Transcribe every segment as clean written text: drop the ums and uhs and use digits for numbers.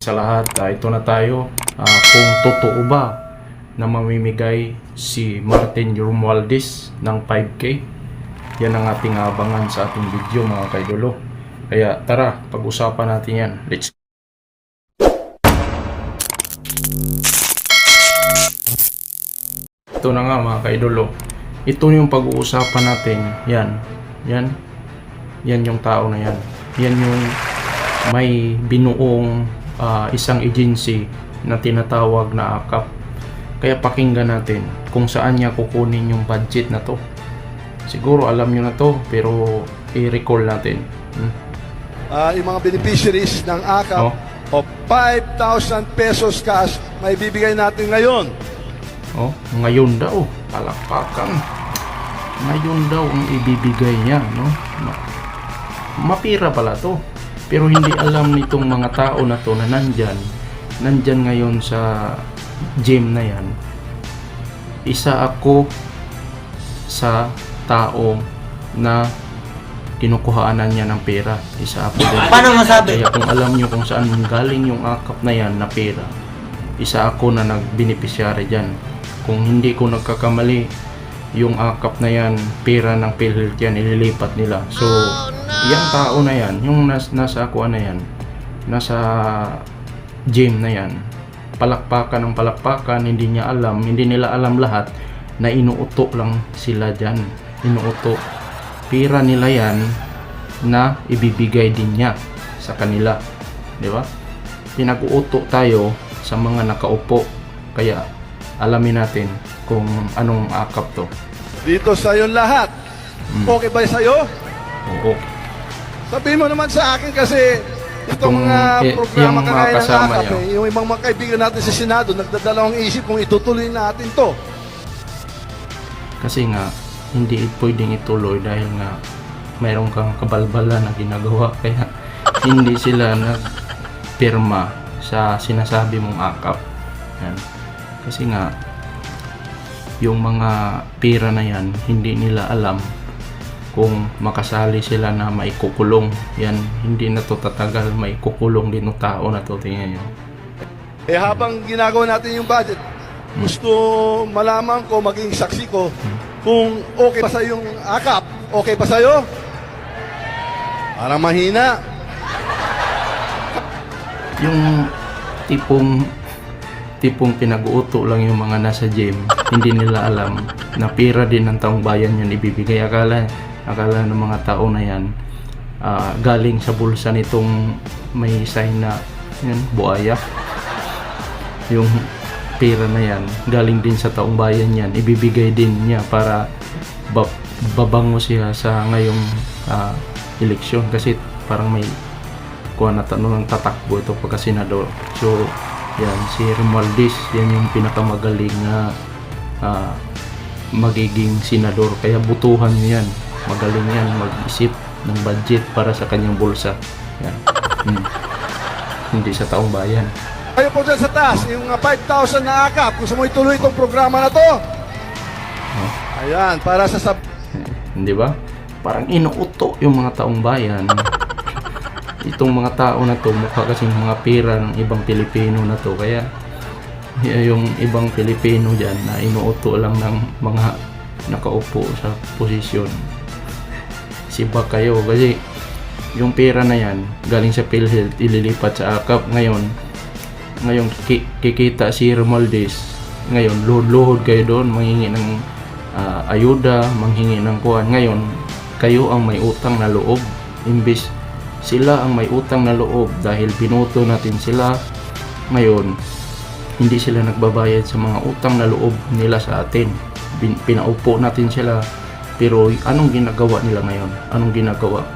Sa lahat, ito na tayo. Kung totoo ba na mamimigay si Martin Romualdez ng 5K, yan ang ating abangan sa ating video mga kaidolo. Kaya tara, pag-usapan natin yan. Let's go. Ito na nga mga kaidolo. Ito yung pag-uusapan natin. Yan yung tao na yan. Yan yung may binuong isang agency na tinatawag na AKAP. Kaya pakinggan natin kung saan niya kukunin yung budget na to. Siguro alam nyo na to, pero i-recall natin. Yung mga beneficiaries ng AKAP o 5,000 pesos cash may bibigay natin ngayon. Ngayon daw, palakpakan. Ngayon daw ang ibibigay niya, no? Mapira pala to. Pero hindi alam nitong mga tao na to na nandyan ngayon sa gym na yan. Isa ako sa tao na kinukuhaanan niya ng pera. Isa ako din. Paano masabi? Kaya kung alam nyo kung saan galing yung AKAP na yan na pera, isa ako na nagbeneficiary dyan. Kung hindi ko nagkakamali, yung AKAP na yan, pera ng PhilHealth yan, ililipat nila. So, yung tao na yan, yung nasa ako na yan, nasa gym na yan, palakpakan ng palakpakan, hindi nila alam lahat na inuuto lang sila dyan. Inuuto. Pera nila yan na ibibigay din niya sa kanila. Di ba? Pinag-uuto tayo sa mga nakaupo. Kaya, alamin natin kung anong AKAP to. Dito sa yung lahat. Okay ba sa'yo? Oo. Sabihin mo naman sa akin kasi itong programa yung kagaya ng kasama AKAP, yung ibang mga kaibigan natin sa Senado, nagdadalawang isip kung itutuloy natin to. Kasi nga, hindi pwedeng ituloy dahil nga mayroon kang kabalbala na ginagawa. Kaya hindi sila nagpirma sa sinasabi mong AKAP. Yan. Kasi nga, yung mga pera na yan, hindi nila alam kung makasali sila na maikukulong. Yan, hindi na to tatagal, maikukulong din ng tao na to. Tingnan nyo. Habang ginagawa natin yung budget, gusto malaman ko, maging saksi ko, kung okay pa sa yung AKAP. Okay pa sa'yo? Parang mahina. Yung tipong pinag-uuto lang yung mga nasa gym, hindi nila alam na pera din ng taong bayan yan ibibigay. Akala ng mga tao na yan galing sa bulsa nitong may sign na yan, buaya. Yung pera na yan galing din sa taong bayan yan, ibibigay din niya para babango siya sa ngayong eleksyon. Kasi parang may kuha na tanong ng tatakbo ito pagka senador. So yan, si Romualdez, yan yung pinakamagaling na magiging senador. Kaya butuhan niya yan. Magaling yan mag-isip ng budget para sa kanyang bulsa. Yan. Hindi sa taong bayan. Kayo po dyan sa taas, yung 5,000 na AKAP, gusto mo ituloy itong programa na to? Ayan, para sa Hindi ba? Parang inuuto yung mga taong bayan. Itong mga tao na to, mukha kasing mga pera ng ibang Pilipino na to. Kaya yung ibang Pilipino dyan na inuuto lang ng mga nakaupo sa posisyon. Sibak kayo kasi yung pera na yan galing sa PhilHealth, ililipat sa AKAP. Ngayon kikita si Romualdez. Ngayon luhod kayo doon, manghingi ng ayuda, manghingi ng kuhan. Ngayon kayo ang may utang na loob, imbis sila ang may utang na loob dahil binuto natin sila. Ngayon, hindi sila nagbabayad sa mga utang na loob nila sa atin. Pinaupo natin sila. Pero anong ginagawa nila ngayon? Anong ginagawa?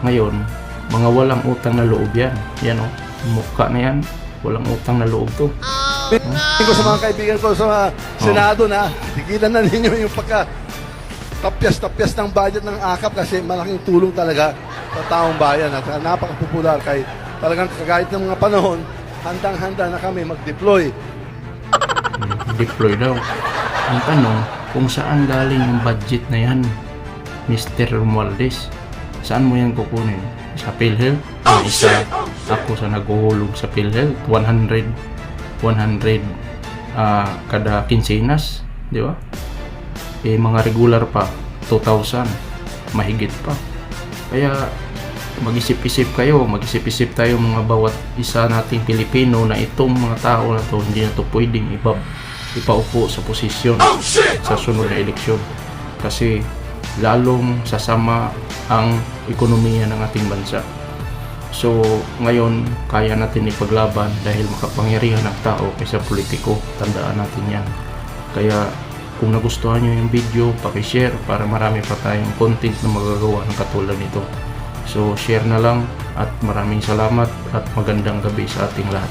Ngayon, mga walang utang na loob yan. Yan o, mukha na yan. Walang utang na loob to. ko sa mga kaibigan ko sa Senado na tigilan na ninyo yung tapyas ng budget ng AKAP kasi malaking tulong talaga sa taong bayan at napaka-popular kay talagang kagayat ng mga panahon, handang-handa na kami mag-deploy. Deploy daw. Ang tanong, kung saan galing yung budget na yan, Mr. Romualdez? Saan mo yan kukunin? Sa PhilHealth? Isa ako sa naghuhulog sa PhilHealth, 100 kada kinsenas, di ba? Mga regular pa 2,000, mahigit pa. Kaya mag-isip-isip tayo mga bawat isa nating Pilipino na itong mga tao na to hindi na to pwedeng ipaupo sa posisyon sa sunod na eleksyon, kasi lalong sasama ang ekonomiya ng ating bansa. So ngayon kaya natin ipaglaban dahil makapangyarihan ang tao kaysa politiko, tandaan natin yan. Kaya kung nagustuhan nyo yung video, paki-share para marami pa tayong content na magagawa ng katulad nito. So share na lang, at maraming salamat at magandang gabi sa ating lahat.